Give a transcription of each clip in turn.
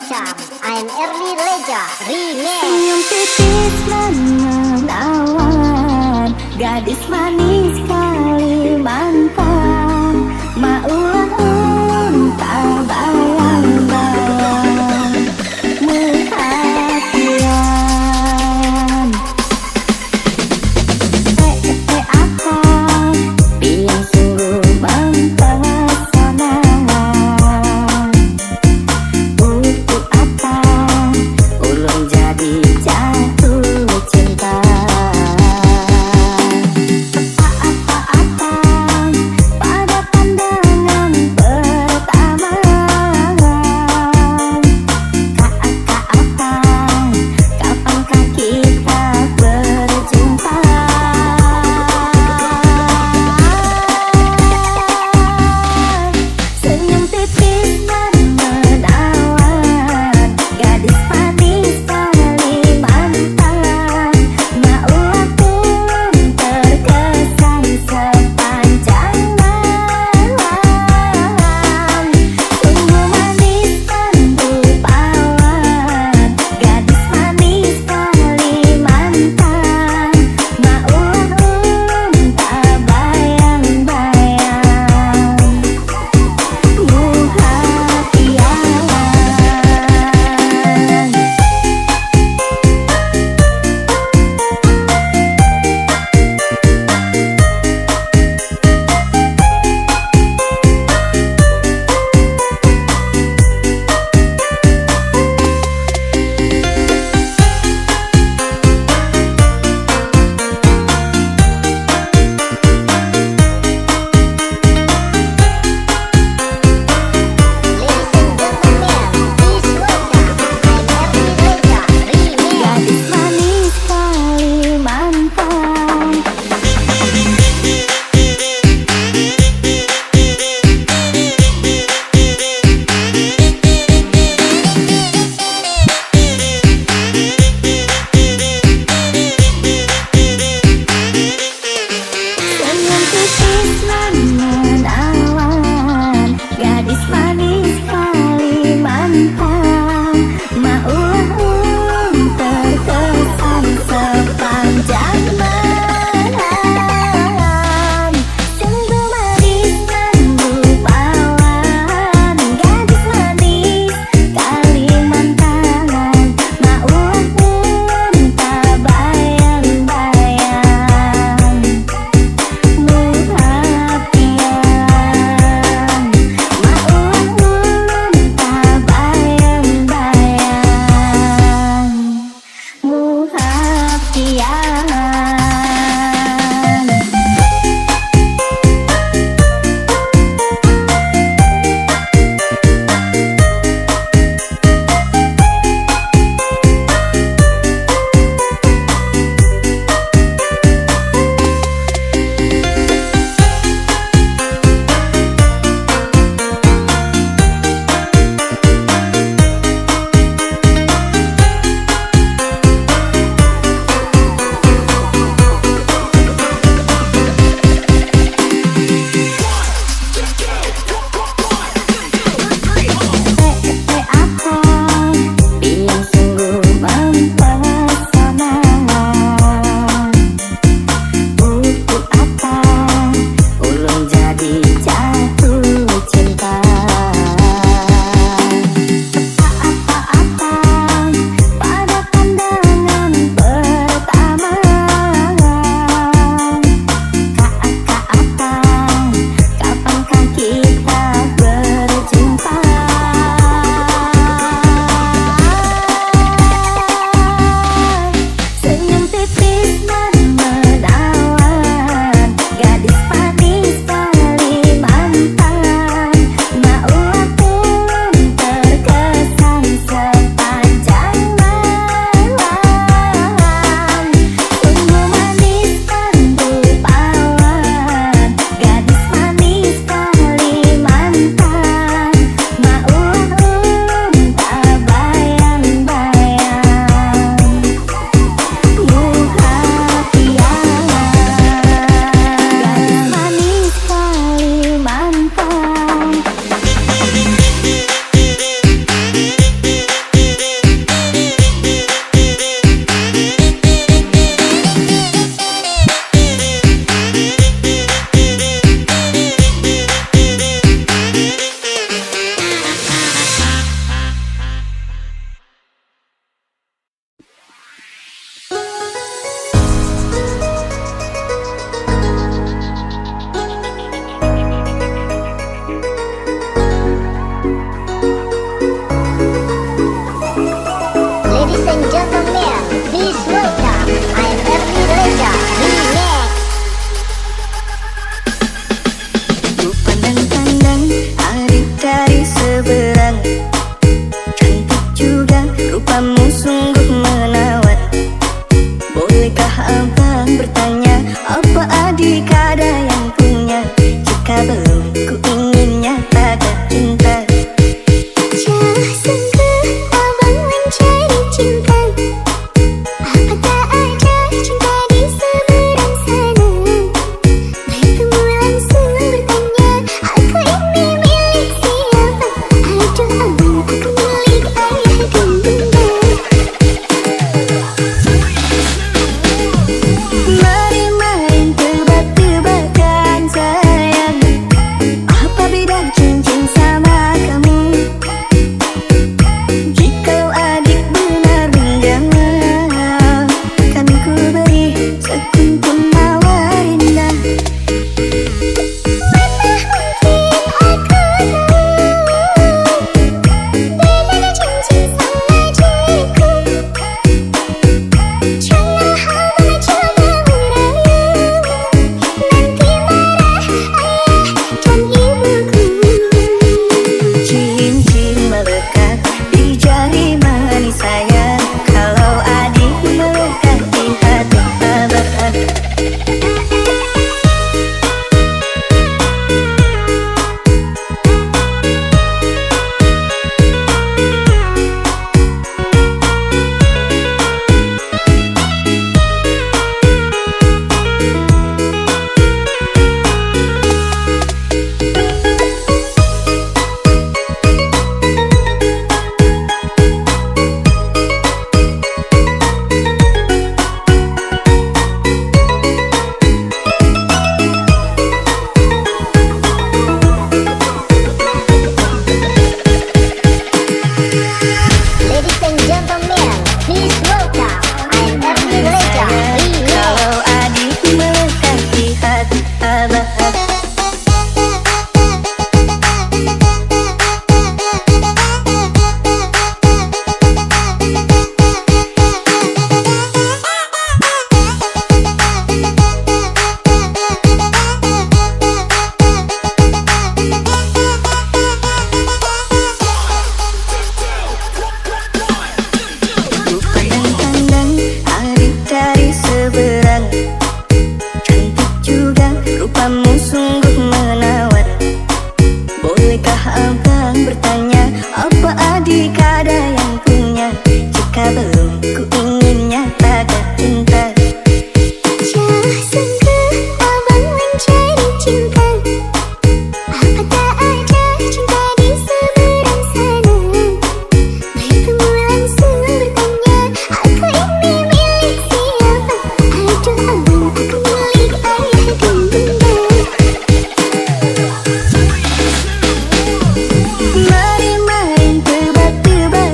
Cam, I'm Early Leja, Remix. Senyum tipis menawan, gadis manis Kalimantan, maulah unta bayang-bayang perhatian. Akang yang sungguh mempesona. Untuk apa ulun jadi jatuh cinta? Apa-apa jika ada yang punya, jika belum ku ingin nyatakan cinta. Jauh sungguh abang mencari cinta, apa tak ada cinta di seberang sana. Bertemu langsung bertanya, aku ini milik siapa? Aduh abang, aku milik ayah dan bunda. Mari main tebak-tebakan,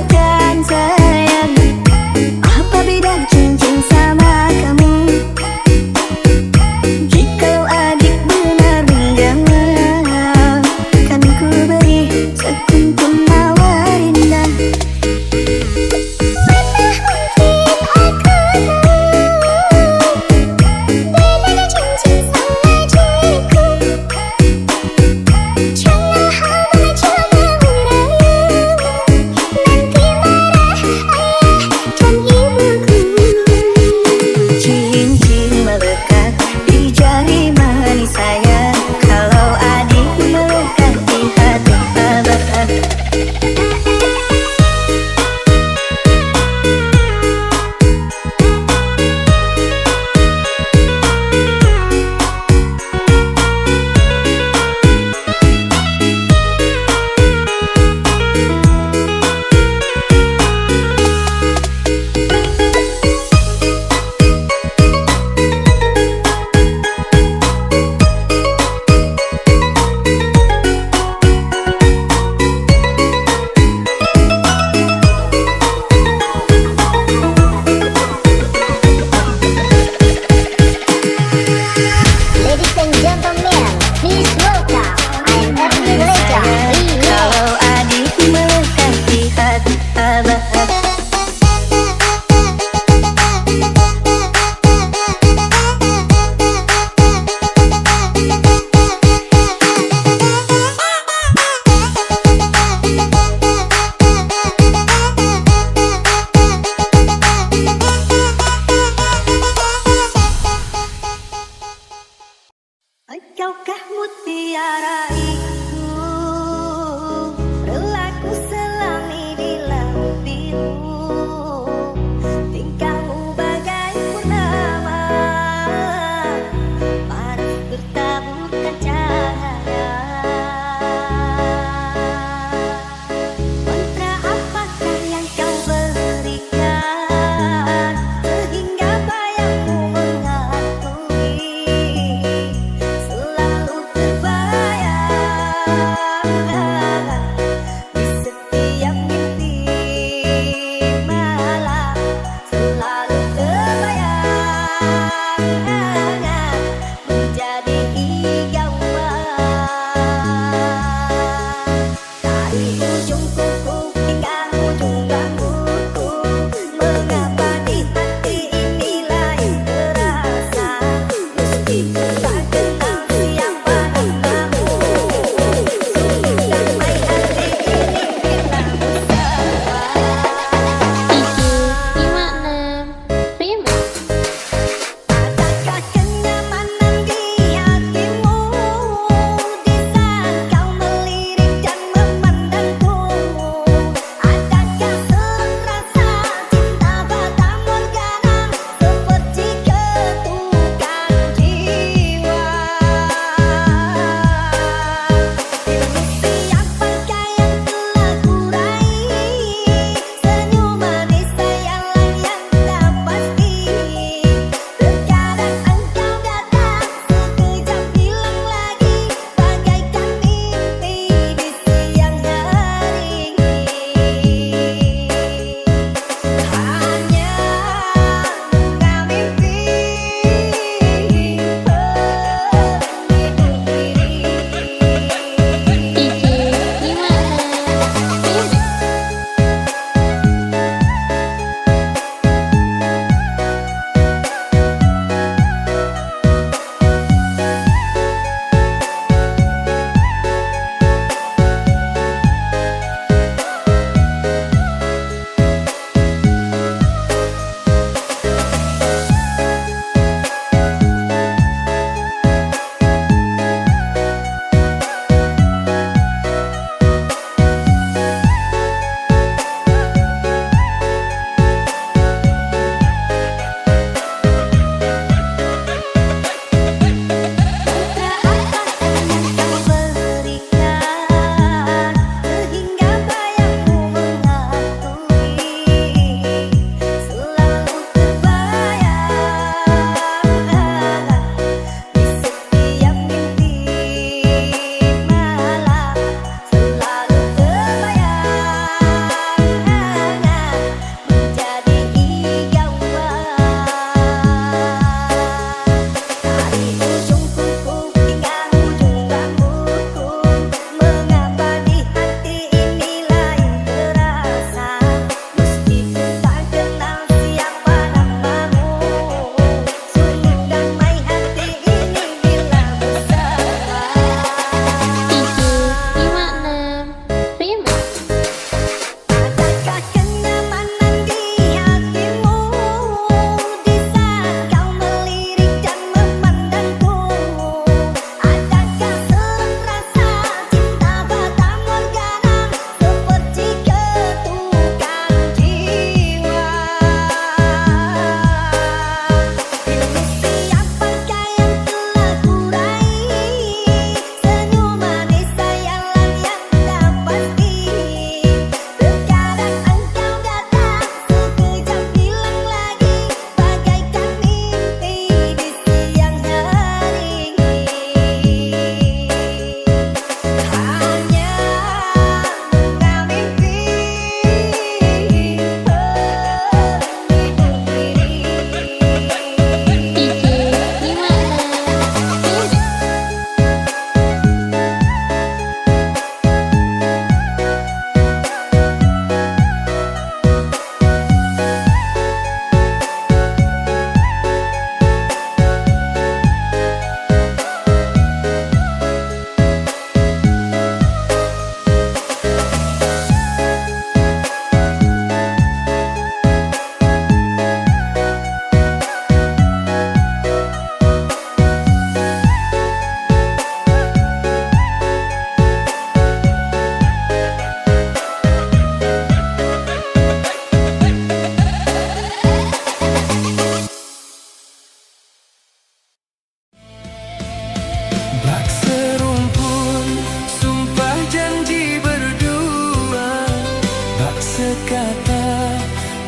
sekata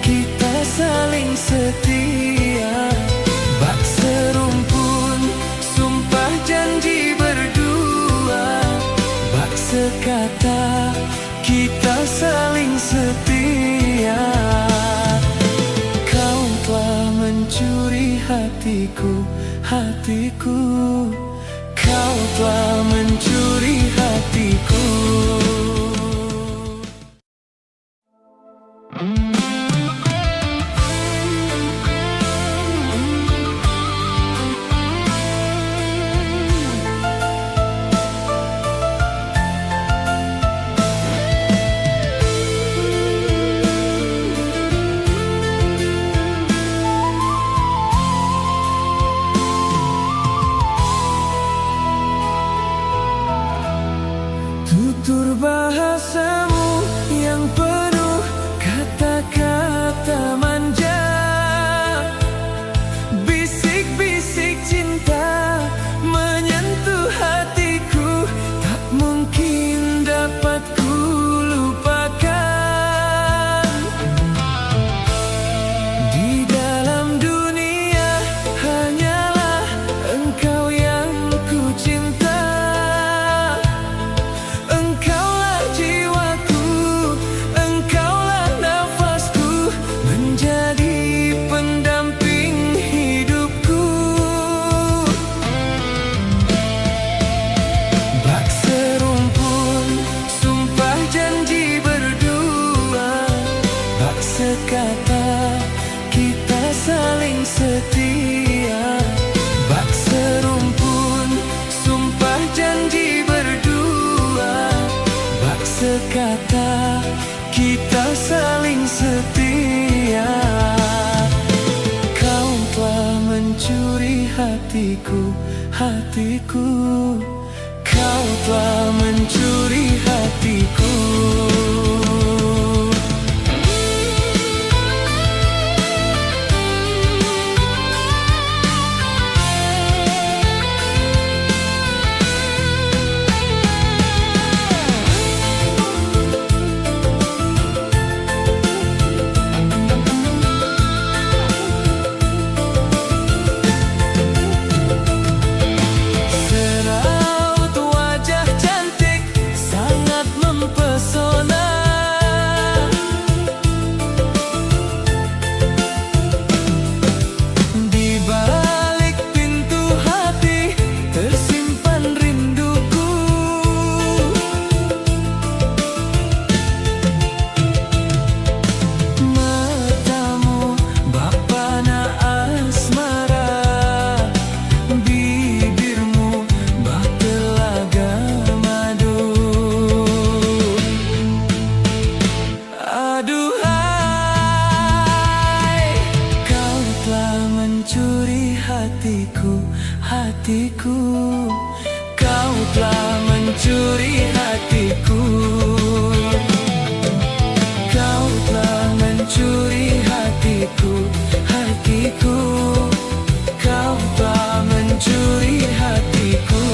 kita saling setia, bak serumpun sumpah janji berdua, bak sekata kita saling setia. Kau telah mencuri hatiku, hatiku. Kau telah mencuri hatiku. Tutur bahasamu yang penuh kata-kata manja, bisik-bisik cinta menyentuh hatiku, tak mungkin dapat ku lupakan. Di dalam dunia hanyalah engkau yang ku cinta. Sekata kita saling setia, bak serumpun sumpah janji berdua, bak sekata kita saling setia. Kau telah mencuri hatiku, hatiku. Kau telah mencuri hatiku. Hatiku, hatiku, kau telah mencuri hatiku. Kau telah mencuri hatiku, hatiku. Kau telah mencuri hatiku.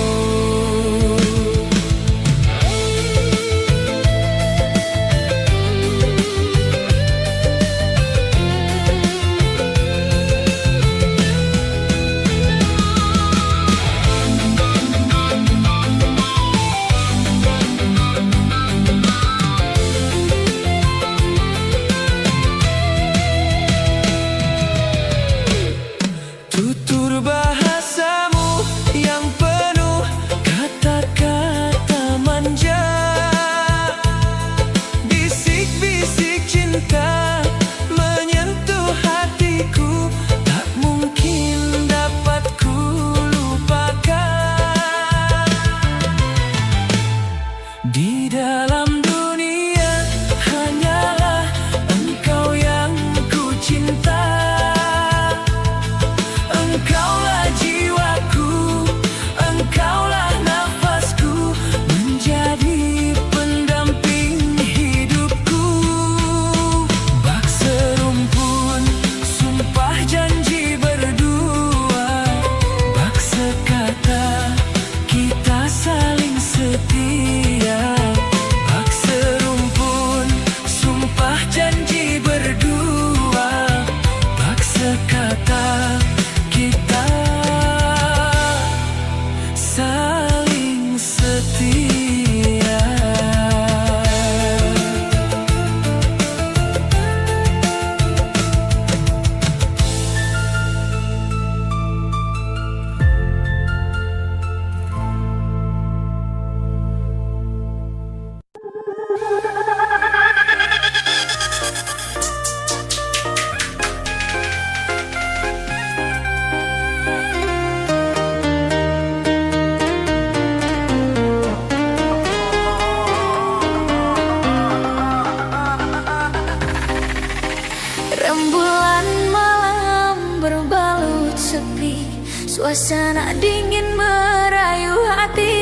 Rembulan malam berbalut sepi, suasana dingin merayu hati.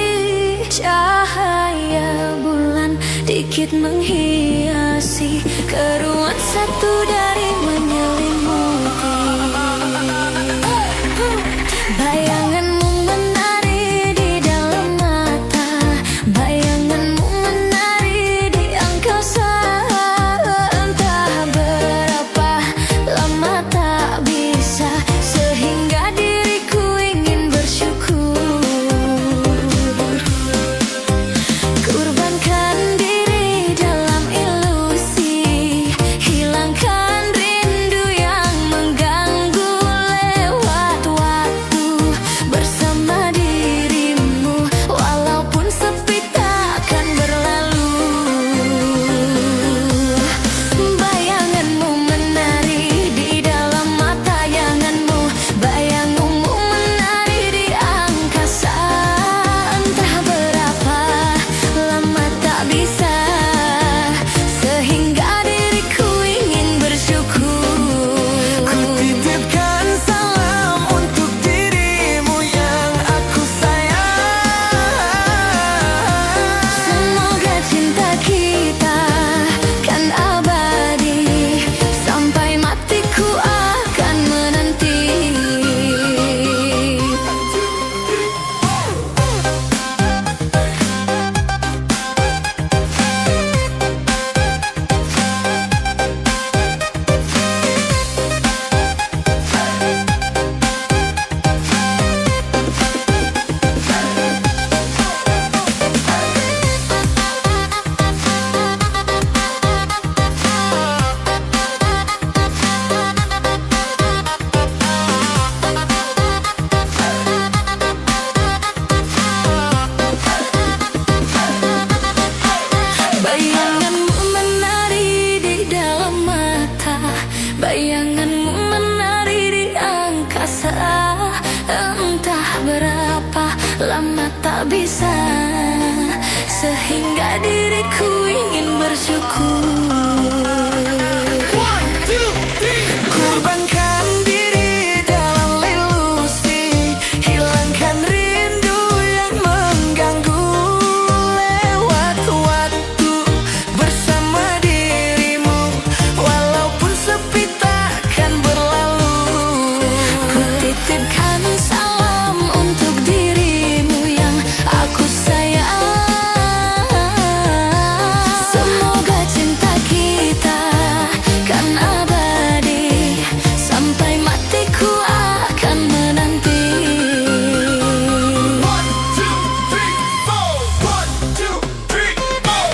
Cahaya bulan dikit menghiasi keruan satu dari menyelimuti. Bayanganmu menari di dalam mata, bayanganmu menari di angkasa. Entah berapa lama tak bisa, sehingga diriku ingin bersyukur. Kurbankan diri dalam ilusi, hilangkan rindu yang mengganggu. Lewat waktu bersama dirimu, walaupun sepi takkan berlalu. Bayanganmu menari di dalam mata yanganmu, bayanganmu menari di angkasa. Entah berapa lama tak bisa, sehingga diriku ingin bersyukur. Ku titipkan salam untuk dirimu yang aku sayang. Semoga cinta kita kan abadi, sampai matiku akan menanti. Bayanganmu menari di dalam mata, bayanganmu menari di angkasa. Entah berapa lama tak bisa, sehingga diriku ingin bersyukur. Kurbankan diri dalam ilusi, hilangkan rindu yang mengganggu. Lewat waktu bersama dirimu, walaupun sepi takkan berlalu. Ku titipkan salam untuk dirimu yang aku sayang. Semoga cinta kita kan abadi, sampai matiku akan menanti. One, two, three, four. One, two, three, four.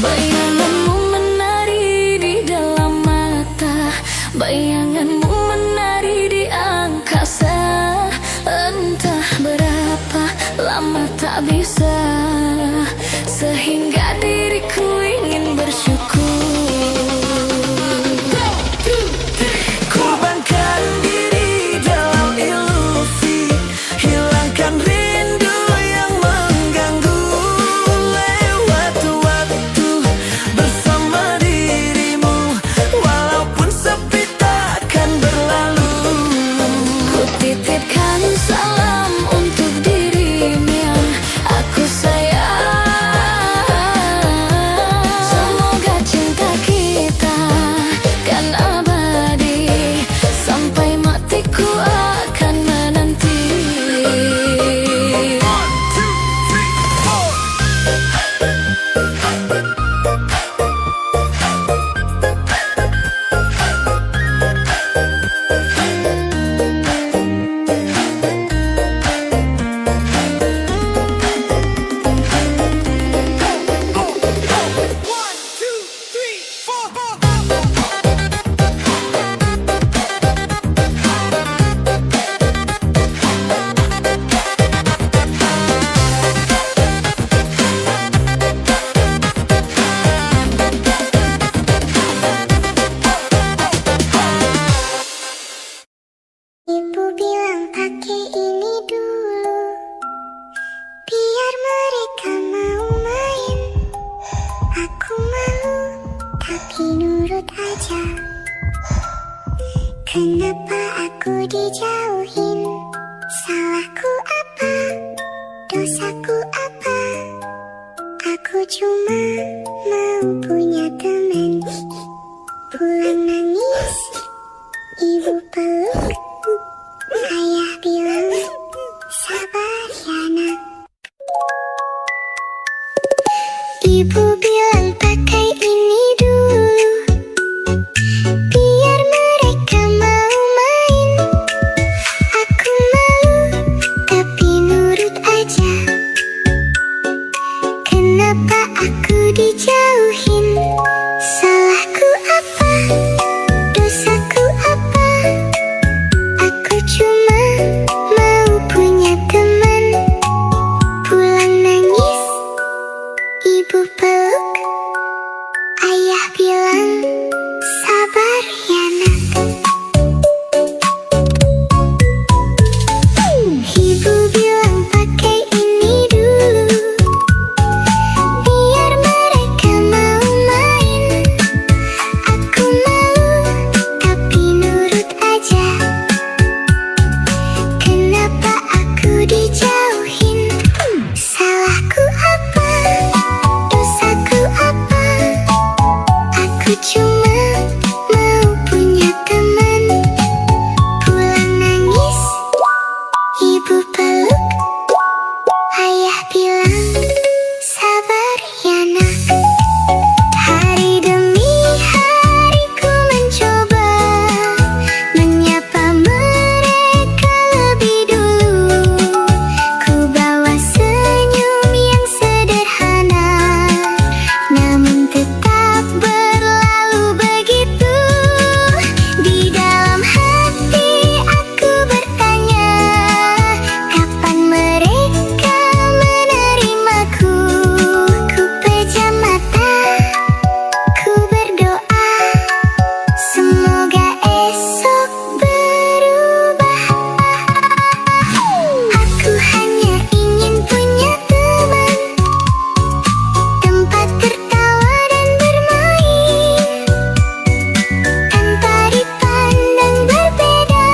Bayanganmu menari di dalam mata, bayanganmu menari di angkasa. Entah berapa lama tak bisa, sehingga diriku ingin bersyukur. Kurbankan diri dalam ilusi, hilangkan rindu yang mengganggu. Lewat waktu bersama dirimu, walaupun sepi takkan berlalu. Ku titipkan salam untuk dirimu yang aku sayang. Semoga cinta kita kan abadi, sampai matiku akan menanti. One, two, three, four. One, two. Kenapa aku dijauhin? Salahku apa? Dosaku apa? Aku cuma mau punya teman. Pulang nangis, ibu peluk, ayah bilang sabar ya nak. Ibu bilang pakai ini dulu, biar mereka mau main. Aku malu, tapi nurut aja. Kenapa aku dijauhin? Salahku apa? Dosaku apa? Aku cuma mau punya teman. Pulang nangis, ibu peluk, ayah bilang sabar ya nak. Ibu bilang pakai ini dulu, biar mereka mau main. Aku malu, tapi nurut aja. Kenapa aku dijauhin? Salahku apa? Dosaku apa? Aku cuma mau punya teman. Pulang nangis, ibu peluk, ayah bilang sabar ya nak. Hari demi hari ku mencoba menyapa mereka lebih dulu. Ku bawa senyum yang sederhana, namun tetap berlalu begitu. Di dalam hati aku bertanya, kapan mereka menerimaku? Ku pejam mata, ku berdoa, semoga esok berubah. Aku hanya ingin punya teman, tempat tertawa dan bermain, tanpa dipandang berbeda,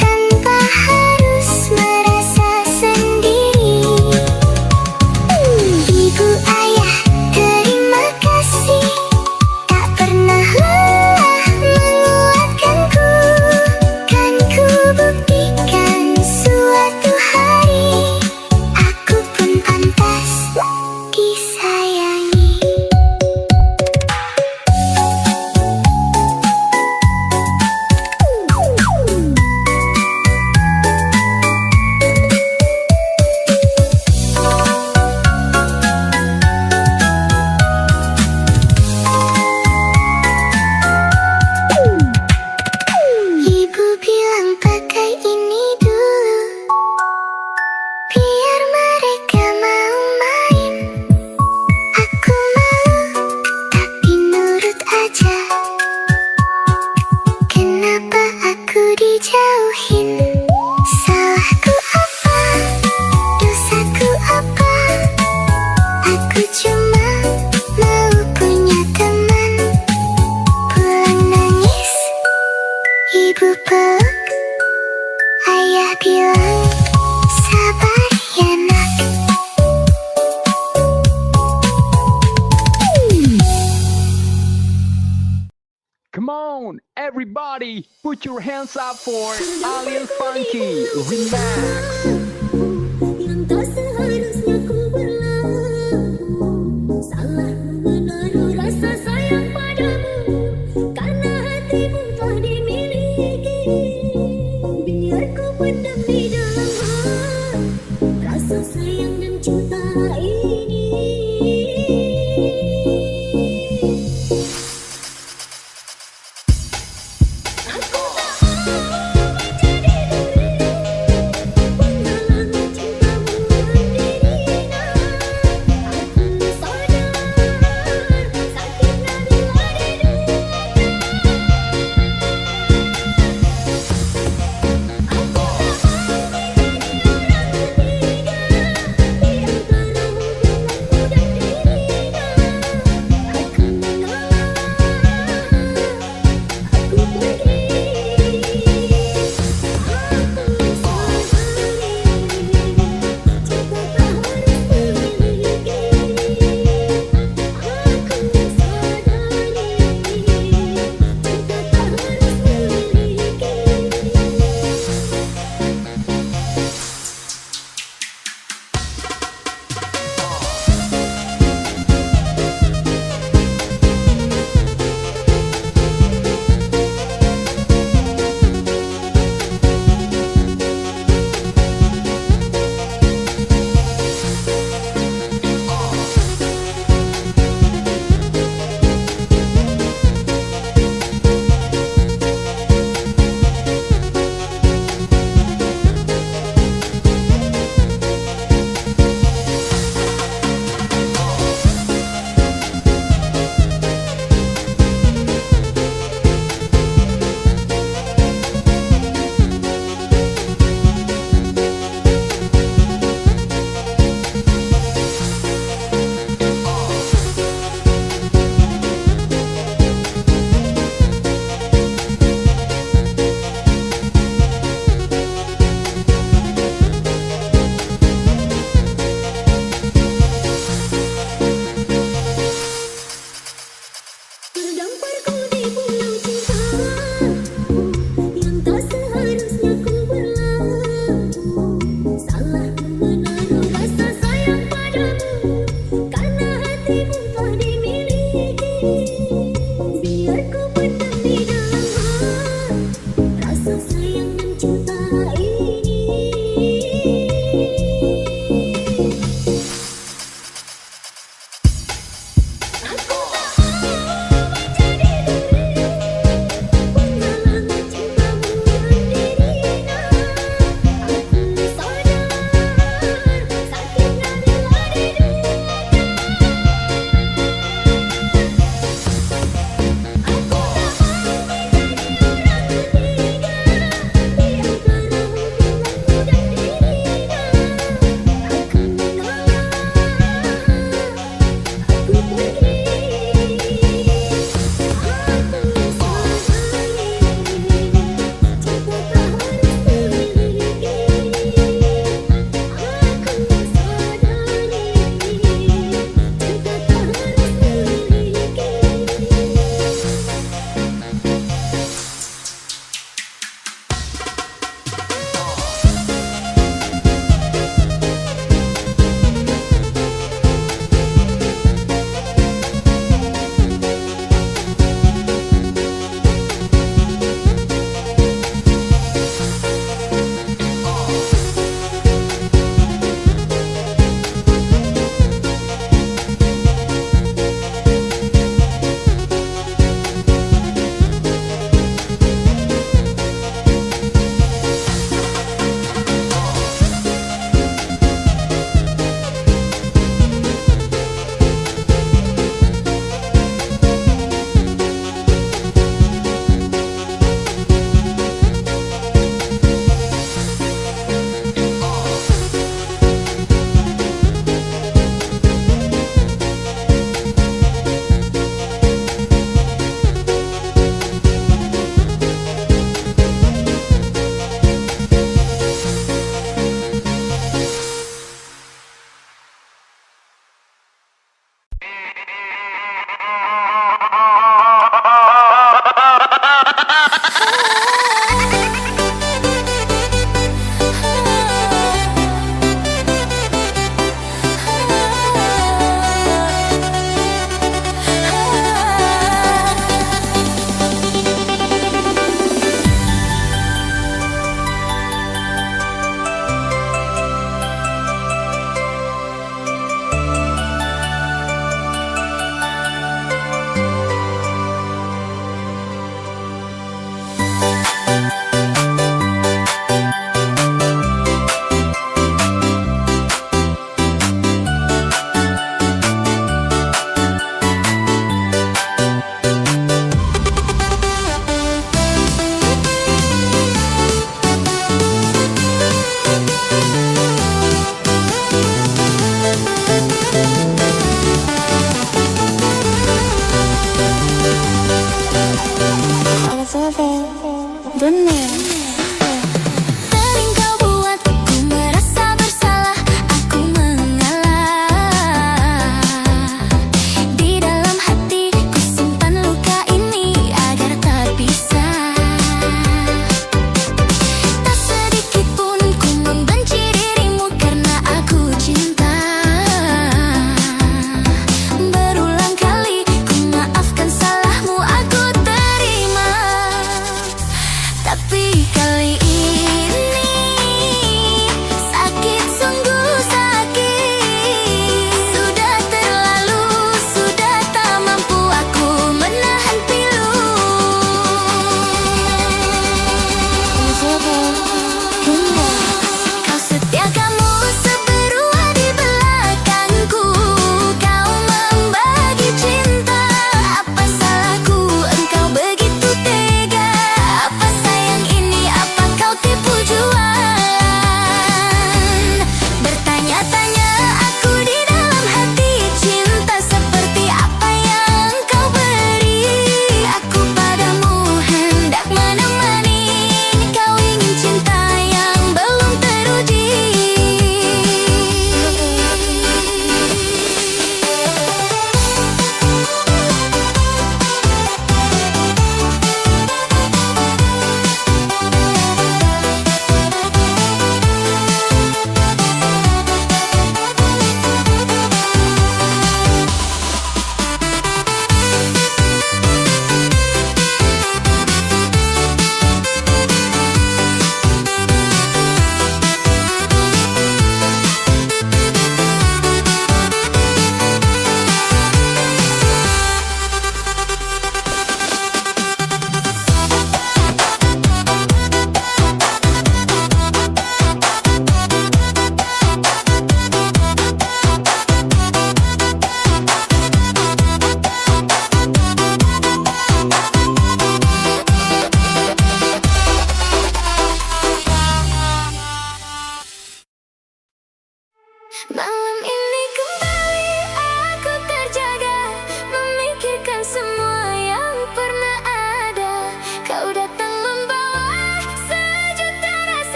tanpa harus merasa sendiri. Ibu ayah terima kasih, tak pernah lelah menguatkanku. Kan ku buktikan suatu hari aku pun pantas disayangi. Ibu bilang pakai ini dulu, biar mereka mau main. Aku malu, tapi nurut aja. Kenapa aku dijauhin? Salahku apa? Dosaku apa? Aku cuma mau punya teman. Pulang nangis, ibu peluk, ayah bilang sabar ya nak. Come on, everybody, put your hands up for Alien Funky Remix. Yang tak seharusnya ku berlaku, salah menaruh rasa sayang padamu, karena hatimu telah dimiliki. Biar ku pendam di dalam hati rasa sayang dan cinta ini. Aku tak mau menjadi duri penghalang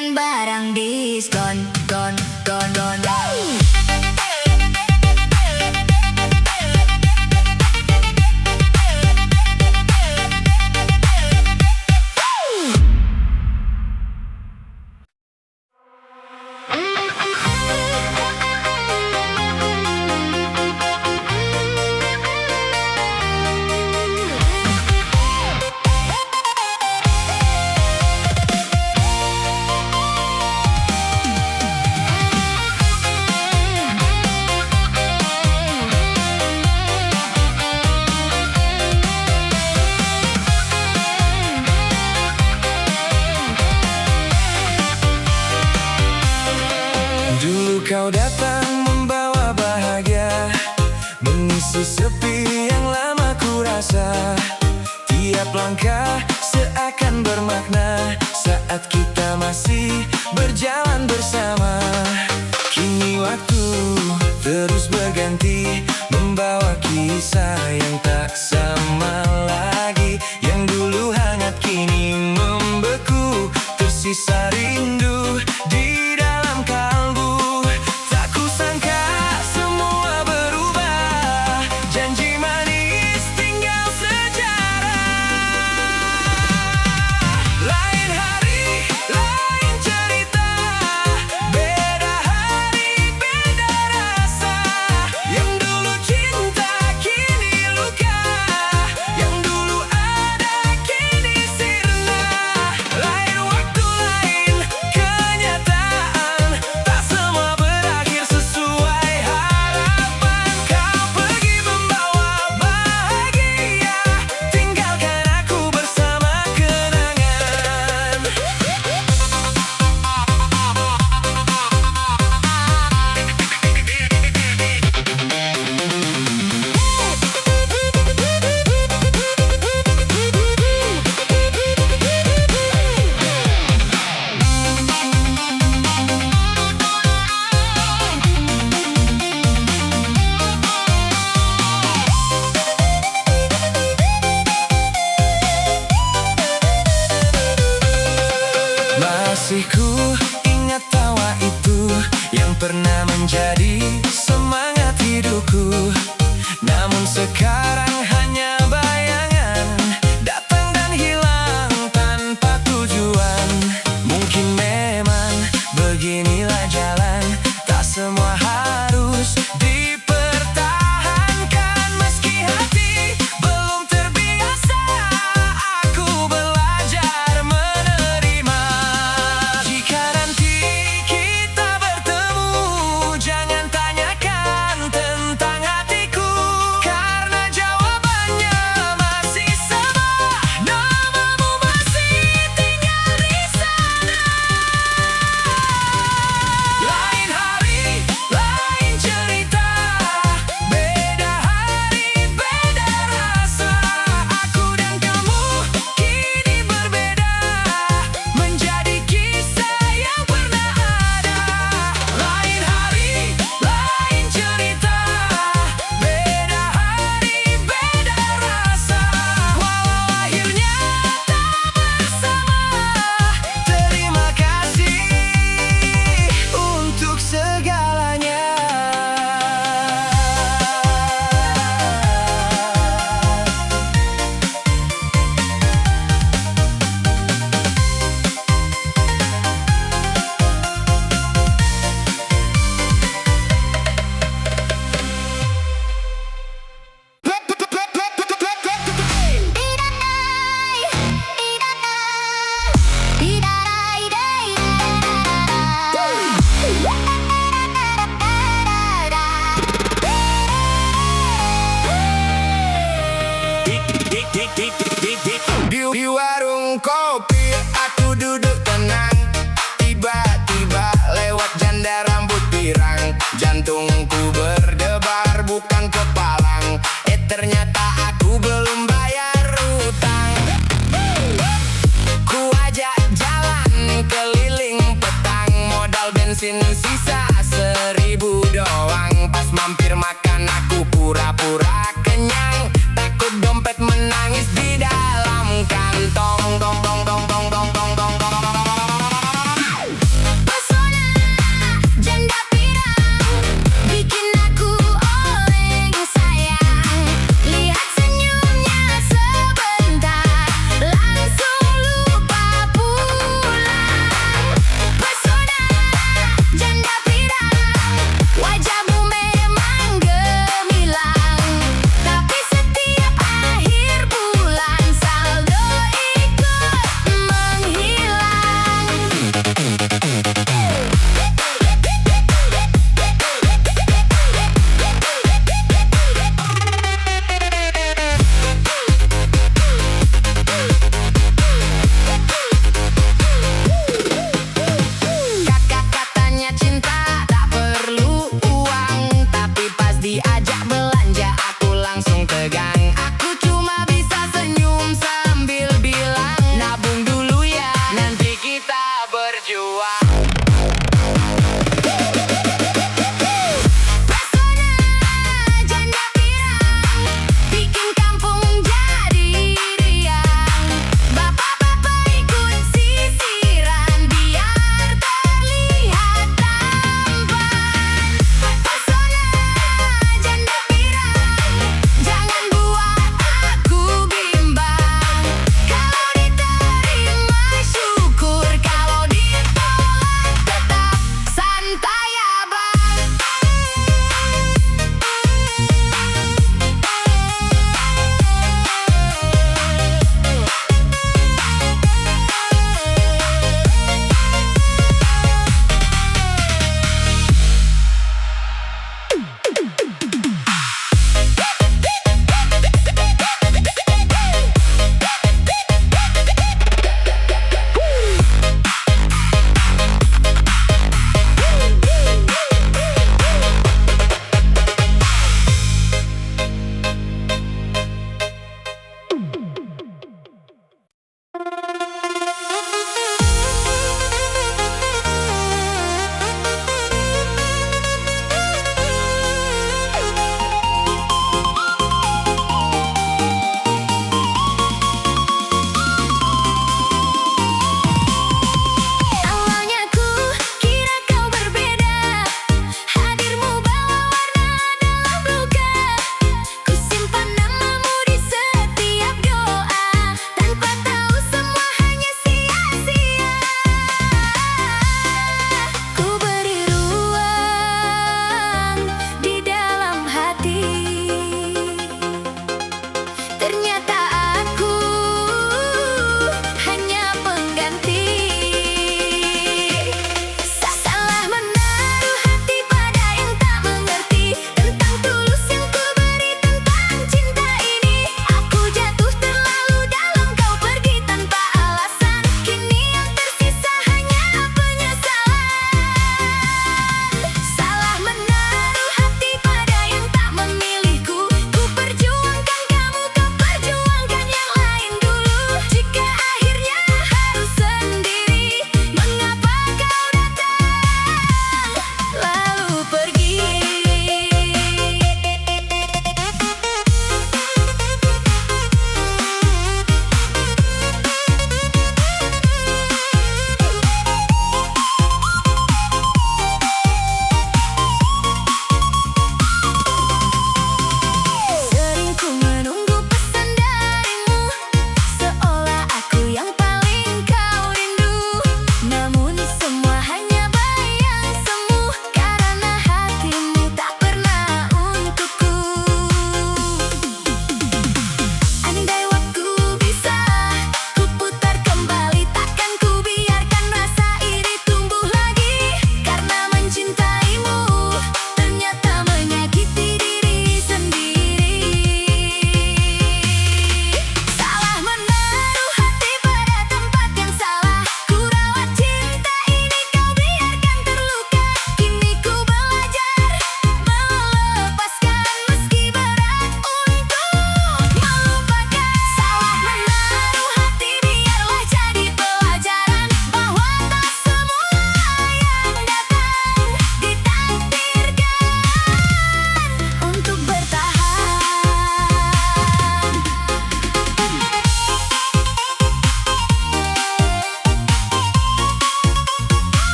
dan barang diskon, don, don, don, don. Kau datang membawa bahagia, mengisi sepi yang lama ku rasa. Tiap langkah seakan bermakna saat kita masih berjalan bersama. Kini waktu terus berganti, membawa kisah yang tak sama lagi. Yang dulu hangat kini membeku, tersisa rindu di dalam kalbu. Masih ku ingat tawa itu yang pernah menjadi semangat hidupku. Namun sekarang hanya bayangan, datang dan hilang tanpa tujuan. Mungkin memang beginilah jalan, tak semua harus dipertahankan. Meski hati belum terbiasa, aku belajar menerima. Jika nanti kita bertemu, jangan tanyakan tentang hatiku, karena jawabannya masih sama. Namamu masih tinggal di sana. Lain hari, lain cerita, beda hari, beda rasa. Aku dan kamu kini berbeda, menjadi kisah yang pernah ada. Lain hari, lain cerita, beda hari, beda rasa. Walau akhirnya tak bersama, terima kasih untuk segalanya. Di warung kopi aku duduk tenang, tiba-tiba lewat janda rambut pirang. Jantungku berdebar bukan kepalang, ternyata aku belum bayar utang. Ku ajak jalan keliling petang, modal bensin sisa 1000 doang. Pas mampir makan aku pura-pura kenyang, takut dompet menangis di dalam kantong. Dong dong dong dong dong dong dong dong.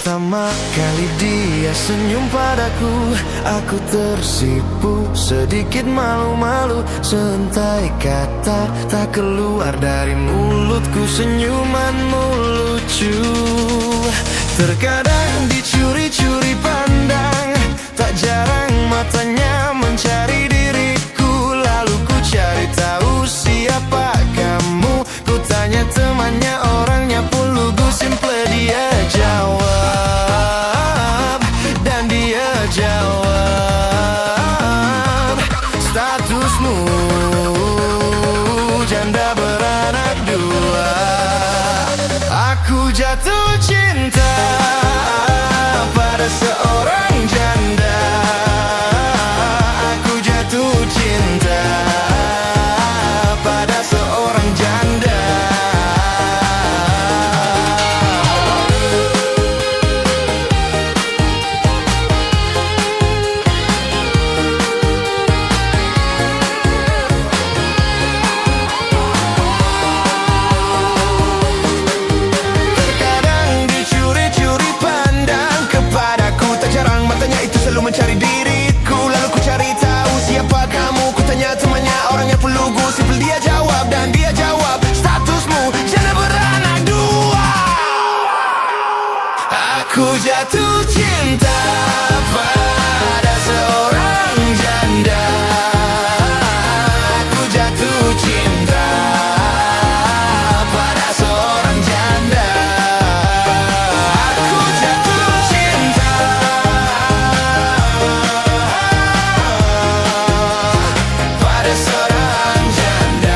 Pertama kali dia senyum padaku, aku tersipu, sedikit malu-malu. Sentai kata tak keluar dari mulutku, senyumanmu lucu. Terkadang dicuri-curi pandang, tak jarang matanya mencari diriku. Lalu ku cari tahu siapa kamu, ku tanya temannya, orangnya pun lugu. Simple dia jawab, dan dia jawab, statusmu janda beranak dua. Aku jatuh cinta pada seorang janda. Aku jatuh cinta pada seorang janda. Mencari diriku, lalu ku cari tahu siapa kamu. Ku tanya temannya, orangnya pun lugu. Simple dia jawab, dan dia jawab, statusmu janda beranak dua. Aku jatuh cinta pada seorang janda. Aku jatuh cinta pada seorang janda. Aku jatuh cinta pada seorang janda.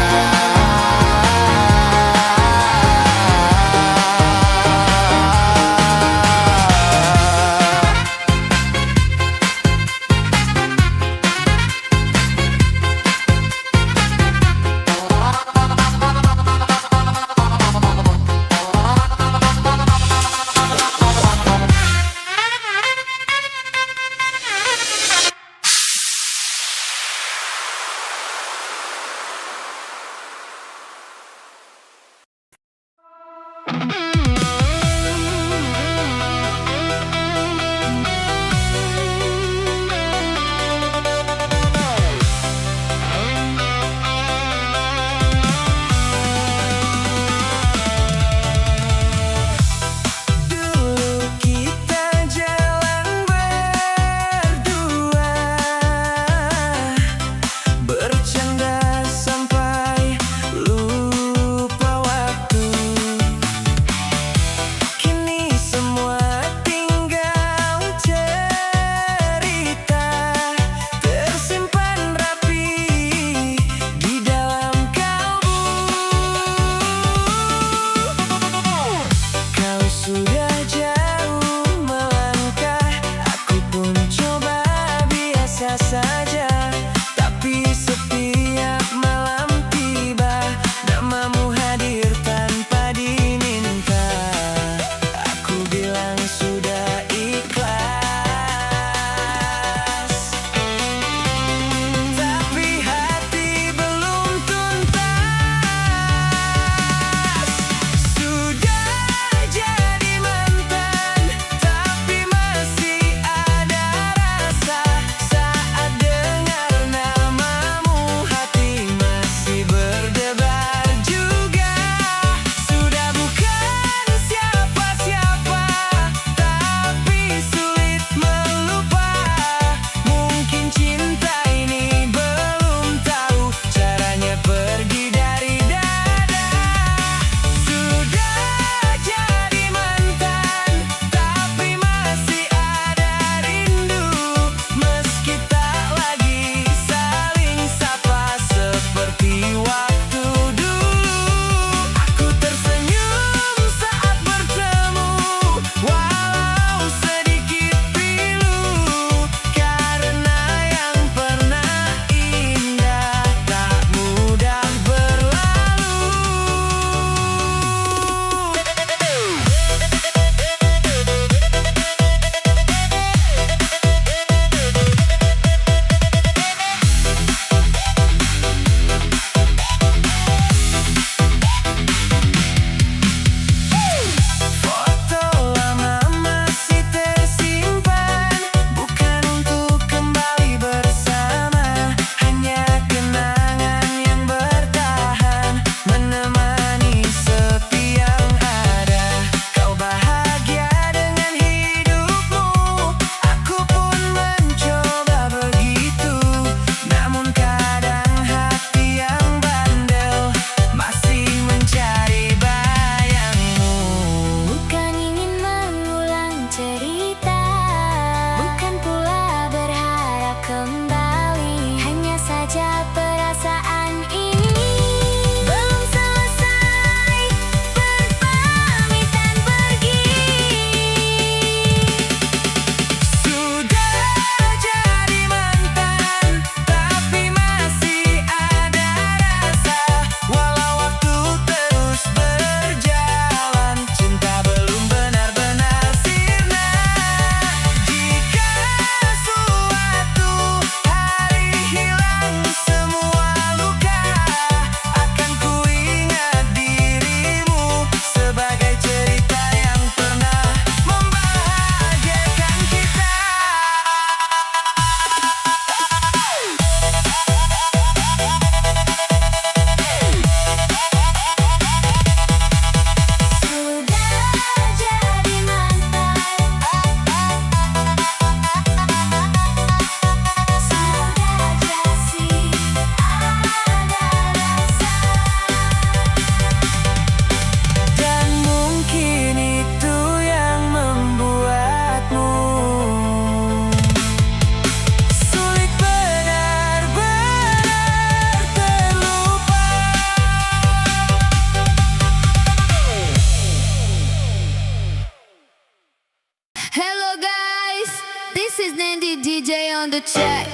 Hello guys, this is Nandy DJ on the track.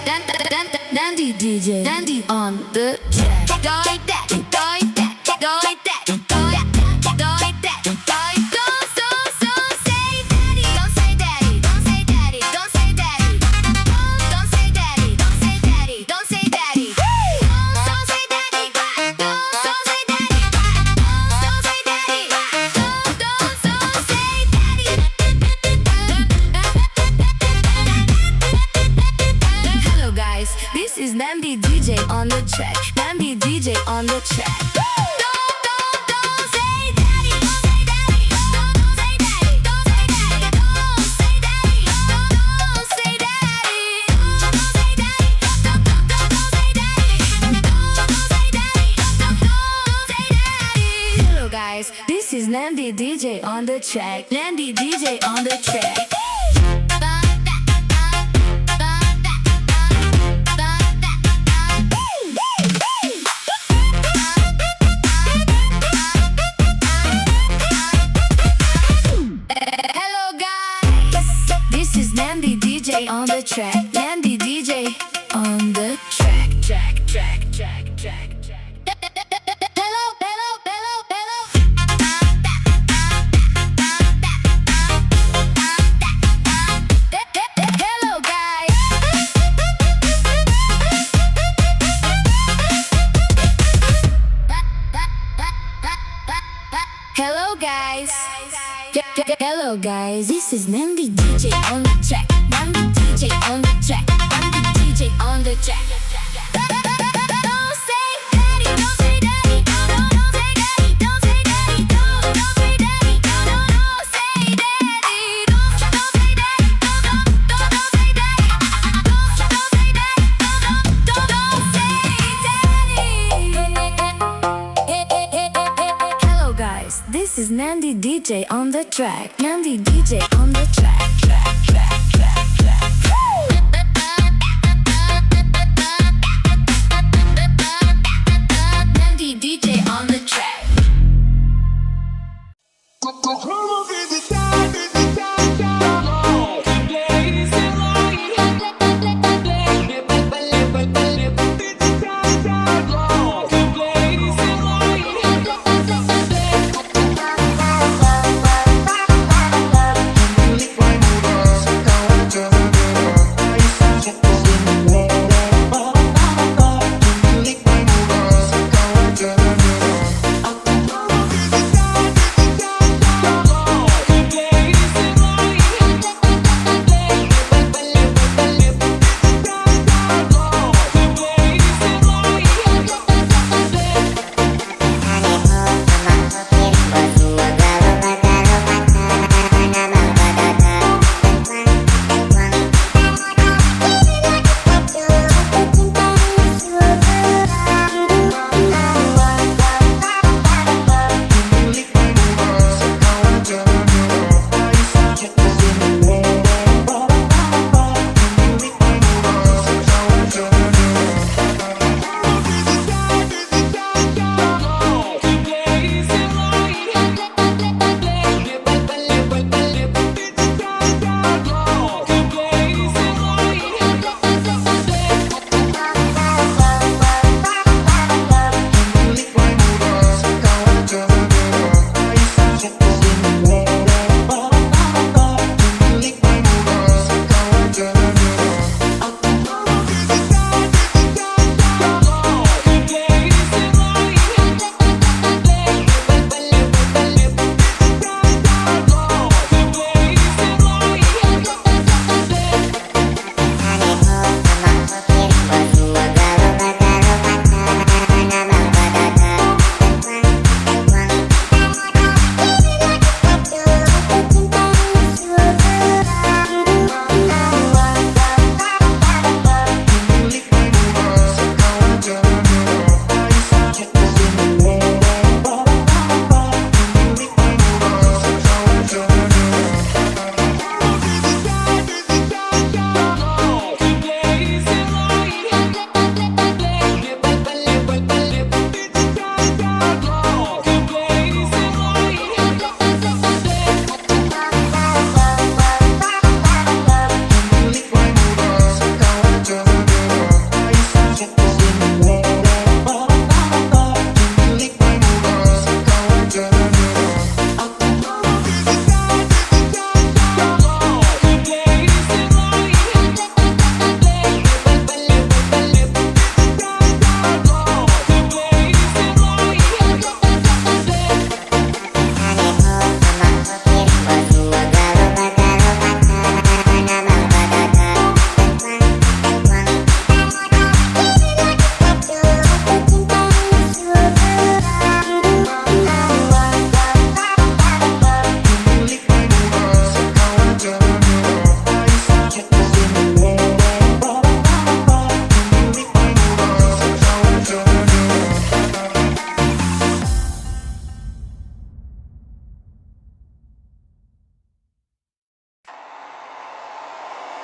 Nandy DJ, Nandy on the track. Doing that, doing that, doing that, doing that, doing that, doing that. Don't say daddy, don't say daddy, don't say daddy, don't say daddy. Don't say daddy, don't say daddy, don't say daddy. Don't say daddy, don't say daddy, don't say daddy, don't say daddy. Hello guys, this is Nambi DJ on the track. Nambi DJ on the track. Don't say daddy, don't say daddy, don't say daddy, don't say daddy, don't say daddy, don't say daddy, don't say daddy, don't say daddy, don't say daddy. Hello guys, this is Nambi DJ on the track. Nambi DJ on the track. Hello guys, this is Nambi DJ on the track. Nambi DJ on the track. Hello, hello, hello, hello. Hello guys. Hello guys. Hello guys, this is Nambi DJ on the track. Nambi DJ on the track. Nambi DJ on the track. Don't say daddy, don't say daddy, don't say daddy, don't say daddy, don't say daddy, don't say daddy, don't say daddy, don't say daddy, don't say daddy. Hello guys, this is Nambi DJ on the track. Nambi DJ on the track. Nambi DJ on the track. Pemilik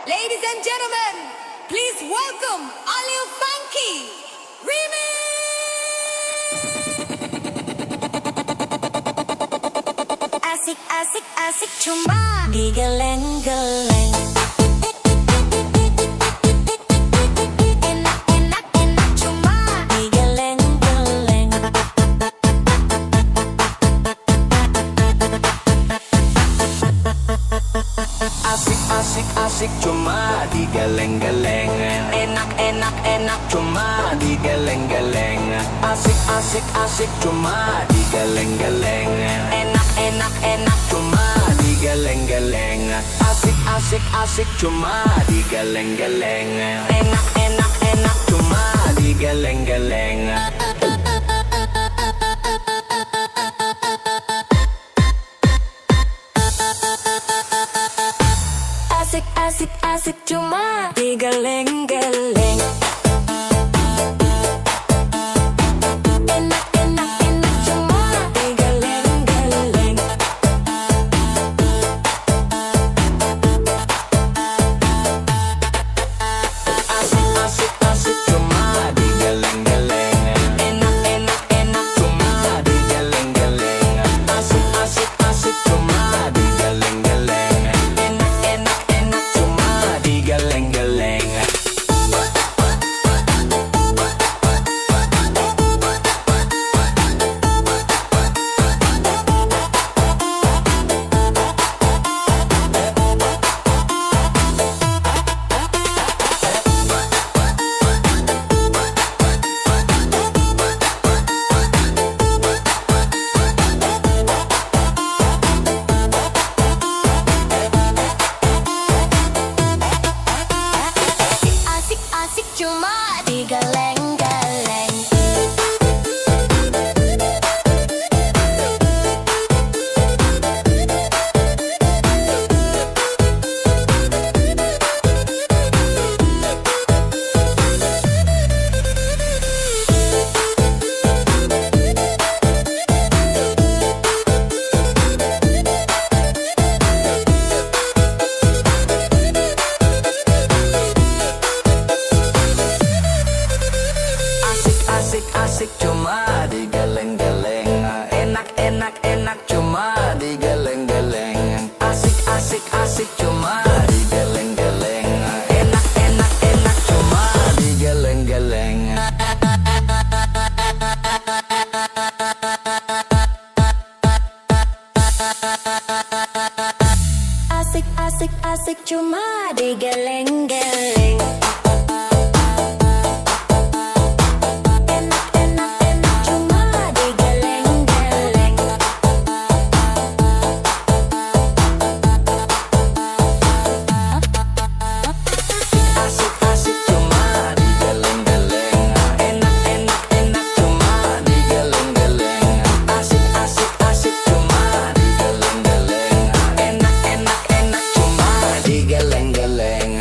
Ladies and gentlemen, please welcome Alil Funky Remix. Asik asik asik cuma digeleng-geleng. Enak enak enak cuma digeleng-geleng. Asik asik asik cuma digeleng-geleng. Enak enak enak cuma digeleng-geleng. Asik asik asik cuma digeleng-geleng. Enak enak enak cuma digeleng-geleng. Asik asik asik cuma digeleng-geleng. Enak enak enak cuma digeleng-geleng. Asik asik asik cuma digeleng-geleng. Enak enak enak cuma digeleng-geleng. Asik asik asik cuma digeleng-geleng. Enak enak enak cuma digeleng-geleng. Asik asik asik cuma digeleng-geleng. Enak enak enak cuma digeleng-geleng. Asik asik cuma digeleng-geleng. Asik asik asik cuma digeleng-geleng. Enak enak enak cuma digeleng-geleng. Asik asik asik cuma digeleng-geleng. Enak enak enak cuma digeleng-geleng. Asik asik asik cuma digeleng-geleng. Enak enak enak cuma digeleng-geleng. Asik asik cuma digeleng-geleng. Enak enak enak cuma digeleng-geleng. Asik asik asik cuma digeleng-geleng. Enak enak enak cuma digeleng-geleng.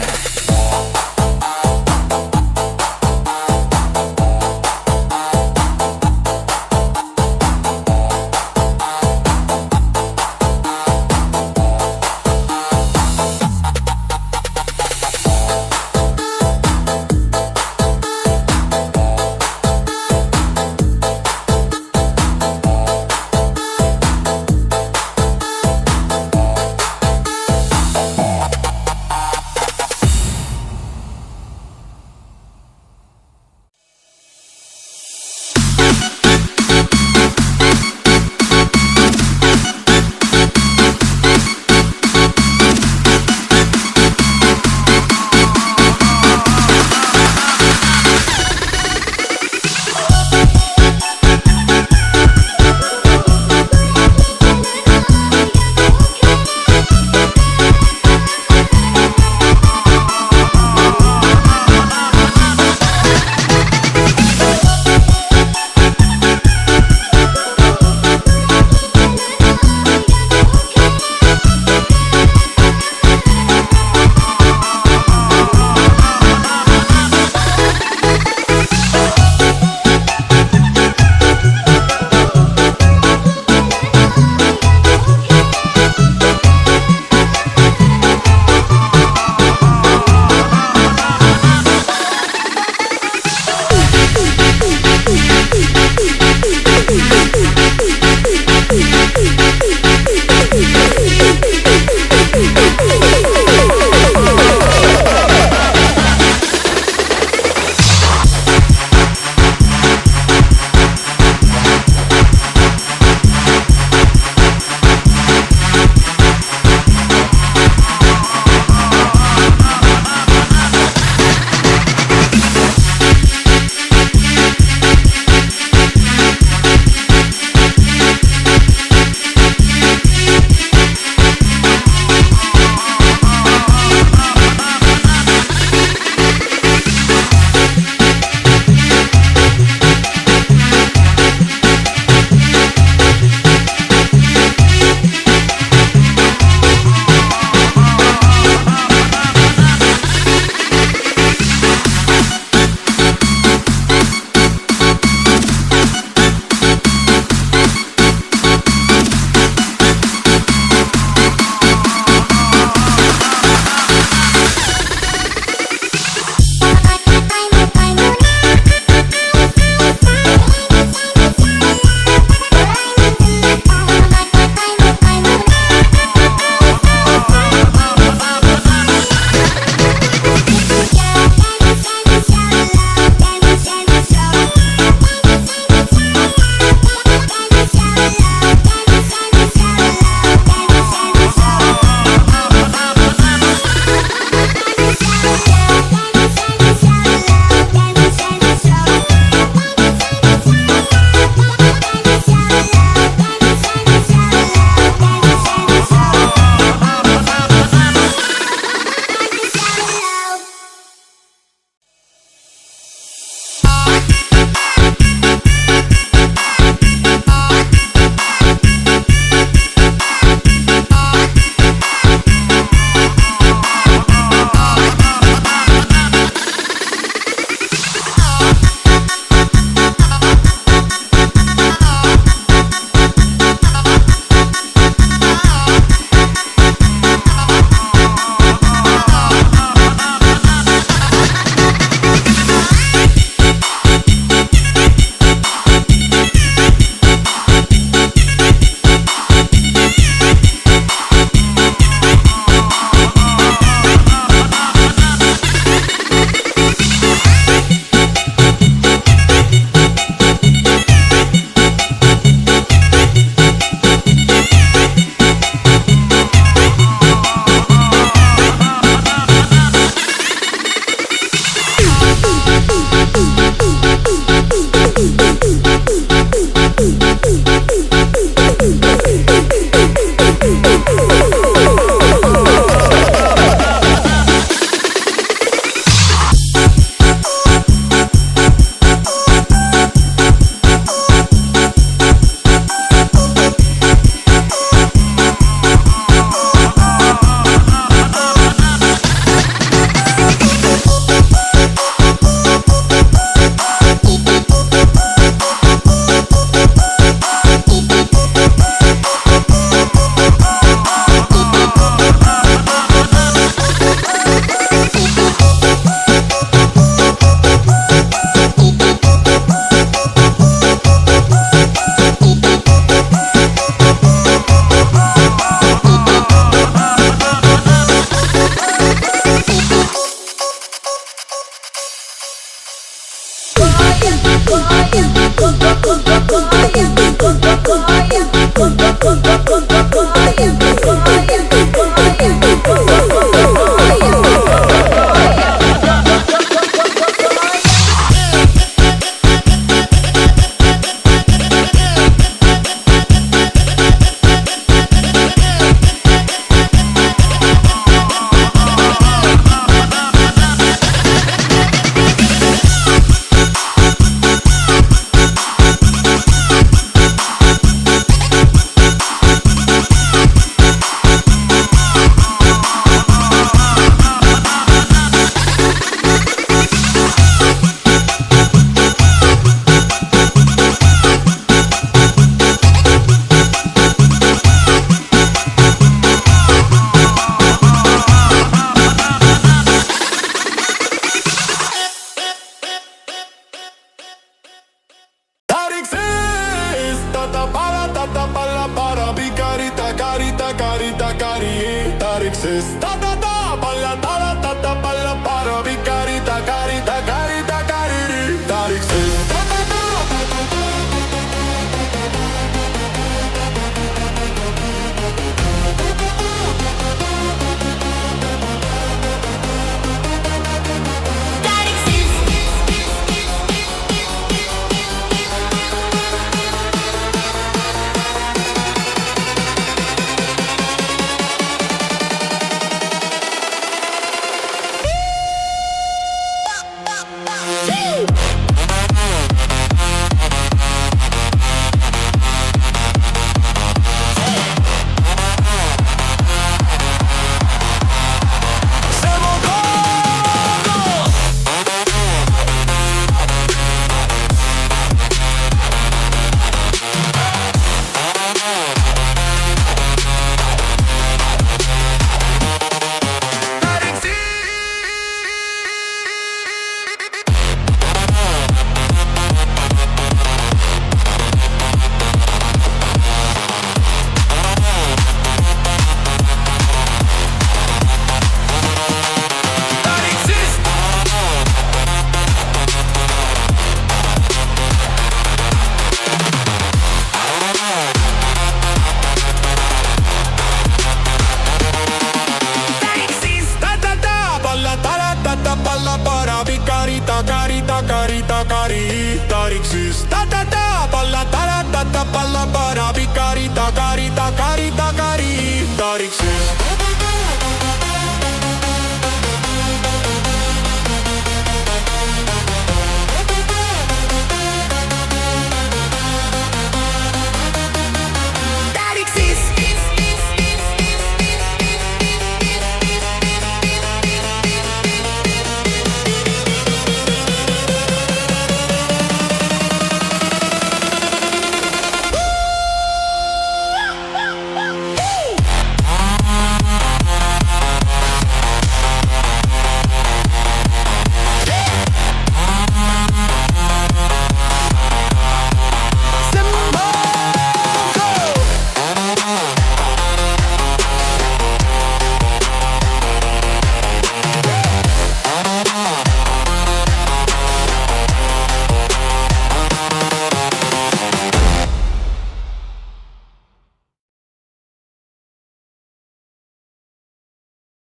kari tarik sis ta ta ta palla ta ta ta palla para bi kari ta kari ta kari ta kari tarik sis